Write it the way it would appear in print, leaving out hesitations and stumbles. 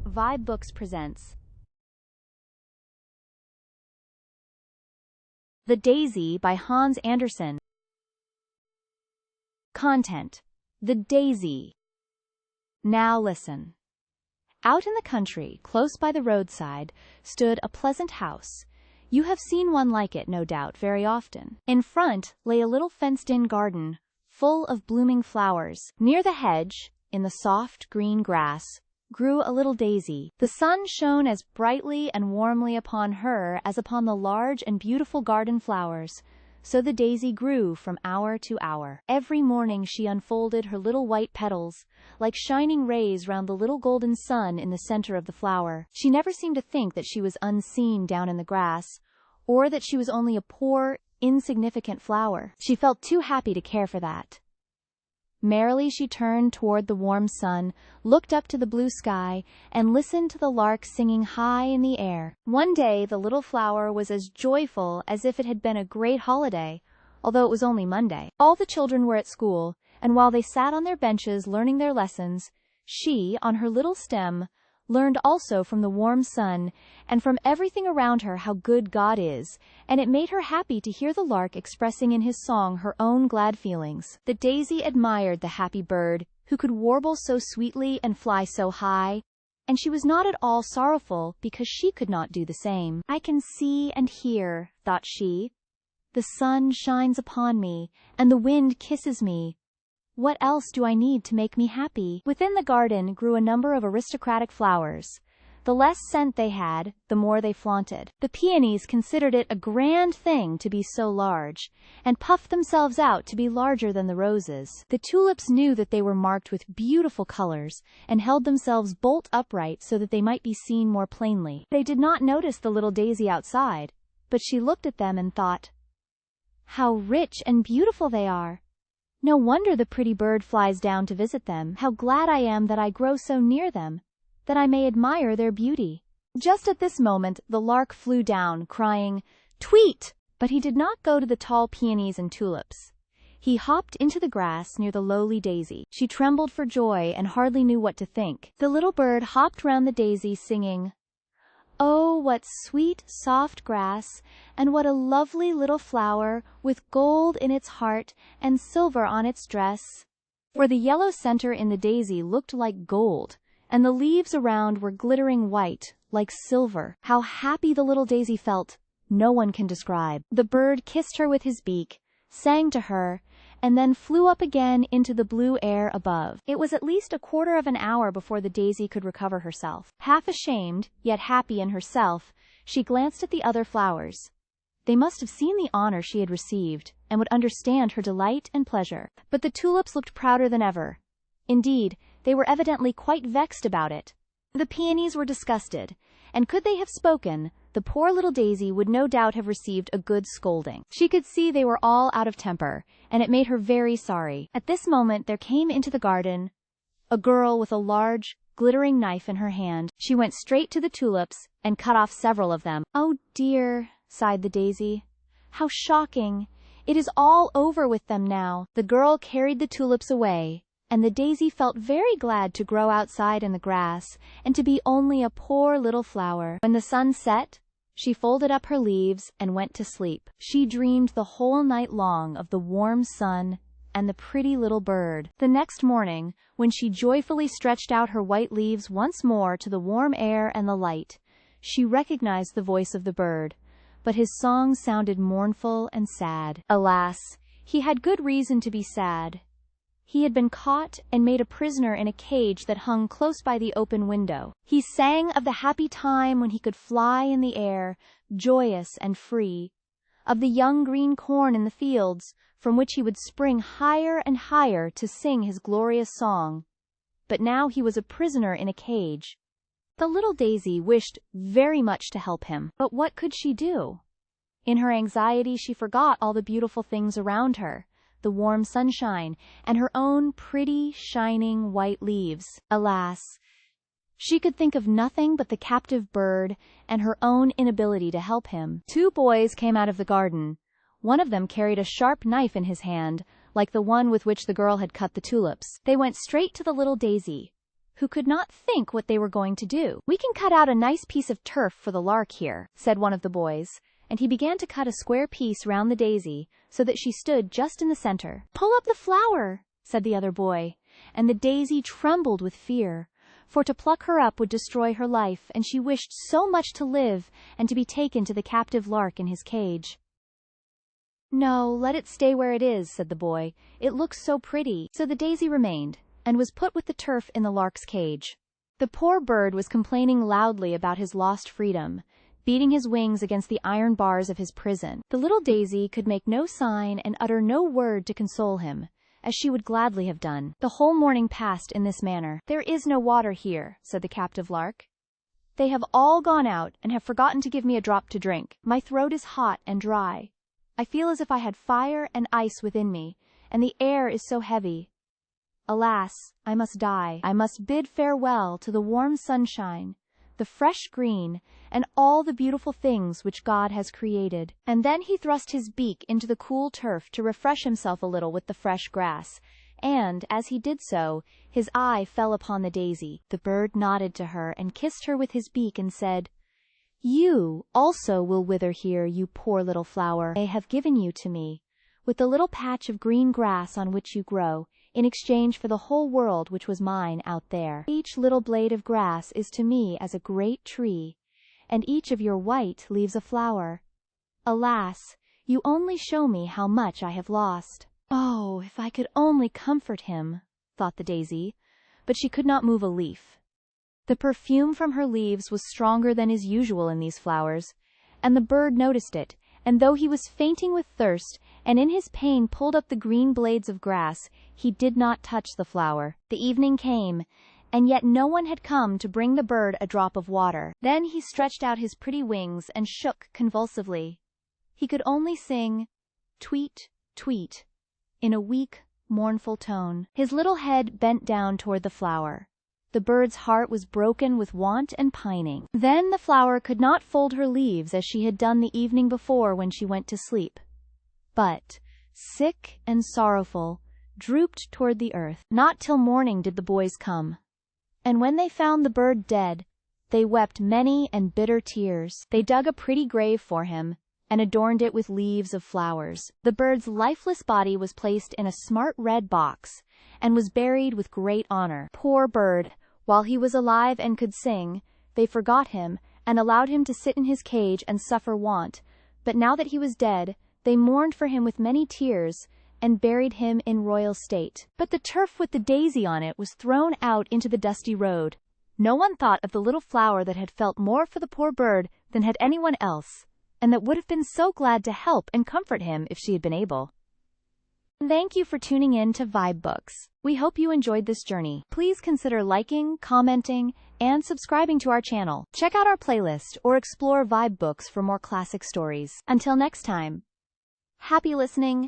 vibeBooks presents The Daisy by Hans Andersen. Content: The Daisy. Now listen. Out in the country, close by the roadside, stood a pleasant house. You have seen one like it, no doubt, very often. In front lay a little fenced-in garden, full of blooming flowers. Near the hedge, in the soft green grass, grew a little daisy. The sun shone as brightly and warmly upon her as upon the large and beautiful garden flowers, so the daisy grew from hour to hour. Every morning she unfolded her little white petals, like shining rays round the little golden sun in the center of the flower. She never seemed to think that she was unseen down in the grass, or that she was only a poor, insignificant flower. She felt too happy to care for that. Merrily she turned toward the warm sun, looked up to the blue sky, and listened to the lark singing high in the air. One day the little flower was as joyful as if it had been a great holiday, although it was only Monday. All the children were at school, and while they sat on their benches learning their lessons, she, on her little stem, learned also from the warm sun and from everything around her how good God is, and it made her happy to hear the lark expressing in his song her own glad feelings. The daisy admired the happy bird, who could warble so sweetly and fly so high, and she was not at all sorrowful because she could not do the same. I can see and hear, thought she. The sun shines upon me, and the wind kisses me. What else do I need to make me happy? Within the garden grew a number of aristocratic flowers. The less scent they had, the more they flaunted. The peonies considered it a grand thing to be so large, and puffed themselves out to be larger than the roses. The tulips knew that they were marked with beautiful colors, and held themselves bolt upright so that they might be seen more plainly. They did not notice the little daisy outside, but she looked at them and thought, "How rich and beautiful they are! No wonder the pretty bird flies down to visit them. How glad I am that I grow so near them, that I may admire their beauty." Just at this moment the lark flew down, crying, "Tweet!" But he did not go to the tall peonies and tulips. He hopped into the grass near the lowly daisy. She trembled for joy and hardly knew what to think. The little bird hopped round the daisy singing, "Oh, what sweet, soft grass, and what a lovely little flower, with gold in its heart and silver on its dress." For the yellow center in the daisy looked like gold, and the leaves around were glittering white, like silver. How happy the little daisy felt, no one can describe. The bird kissed her with his beak, sang to her, and then flew up again into the blue air above. It was at least a quarter of an hour before the daisy could recover herself. Half ashamed, yet happy in herself, she glanced at the other flowers. They must have seen the honor she had received, and would understand her delight and pleasure. But the tulips looked prouder than ever. Indeed, they were evidently quite vexed about it. The peonies were disgusted, and could they have spoken, the poor little daisy would no doubt have received a good scolding. She could see they were all out of temper, and it made her very sorry. At this moment there came into the garden a girl with a large, glittering knife in her hand. She went straight to the tulips and cut off several of them. "Oh dear," sighed the daisy. "How shocking! It is all over with them now." The girl carried the tulips away, and the daisy felt very glad to grow outside in the grass, and to be only a poor little flower. When the sun set, she folded up her leaves and went to sleep. She dreamed the whole night long of the warm sun and the pretty little bird. The next morning, when she joyfully stretched out her white leaves once more to the warm air and the light, she recognized the voice of the bird, but his song sounded mournful and sad. Alas, he had good reason to be sad. He had been caught and made a prisoner in a cage that hung close by the open window. He sang of the happy time when he could fly in the air, joyous and free, of the young green corn in the fields, from which he would spring higher and higher to sing his glorious song. But now he was a prisoner in a cage. The little daisy wished very much to help him, but what could she do? In her anxiety she forgot all the beautiful things around her, the warm sunshine, and her own pretty, shining white leaves. Alas, she could think of nothing but the captive bird and her own inability to help him. Two boys came out of the garden. One of them carried a sharp knife in his hand, like the one with which the girl had cut the tulips. They went straight to the little daisy, who could not think what they were going to do. "We can cut out a nice piece of turf for the lark here," said one of the boys, and he began to cut a square piece round the daisy so that she stood just in the center. "Pull up the flower," said the other boy, and the daisy trembled with fear, for to pluck her up would destroy her life, and she wished so much to live and to be taken to the captive lark in his cage. "No, let it stay where it is," said the boy. "It looks so pretty." So the daisy remained, and was put with the turf in the lark's cage. The poor bird was complaining loudly about his lost freedom, beating his wings against the iron bars of his prison. The little daisy could make no sign and utter no word to console him, as she would gladly have done. The whole morning passed in this manner. "There is no water here," said the captive lark. "They have all gone out and have forgotten to give me a drop to drink. My throat is hot and dry. I feel as if I had fire and ice within me, and the air is so heavy. Alas, I must die. I must bid farewell to the warm sunshine, the fresh green, and all the beautiful things which God has created." And then he thrust his beak into the cool turf to refresh himself a little with the fresh grass, and, as he did so, his eye fell upon the daisy. The bird nodded to her and kissed her with his beak and said, "You also will wither here, you poor little flower. I have given you to me, with the little patch of green grass on which you grow, in exchange for the whole world which was mine out there. Each little blade of grass is to me as a great tree, and each of your white leaves a flower. Alas, you only show me how much I have lost." "Oh, if I could only comfort him," thought the daisy, but she could not move a leaf. The perfume from her leaves was stronger than is usual in these flowers, and the bird noticed it, and though he was fainting with thirst, and in his pain pulled up the green blades of grass, he did not touch the flower. The evening came, and yet no one had come to bring the bird a drop of water. Then he stretched out his pretty wings and shook convulsively. He could only sing, "Tweet, tweet," in a weak, mournful tone. His little head bent down toward the flower. The bird's heart was broken with want and pining. Then the flower could not fold her leaves as she had done the evening before when she went to sleep, but, sick and sorrowful, drooped toward the earth. Not till morning did the boys come, and when they found the bird dead, they wept many and bitter tears. They dug a pretty grave for him, and adorned it with leaves of flowers. The bird's lifeless body was placed in a smart red box, and was buried with great honor. Poor bird! While he was alive and could sing, they forgot him, and allowed him to sit in his cage and suffer want, but now that he was dead, they mourned for him with many tears, and buried him in royal state. But the turf with the daisy on it was thrown out into the dusty road. No one thought of the little flower that had felt more for the poor bird than had anyone else, and that would have been so glad to help and comfort him if she had been able. Thank you for tuning in to vibeBooks. We hope you enjoyed this journey. Please consider liking, commenting, and subscribing to our channel. Check out our playlist or explore vibeBooks for more classic stories. Until next time, happy listening.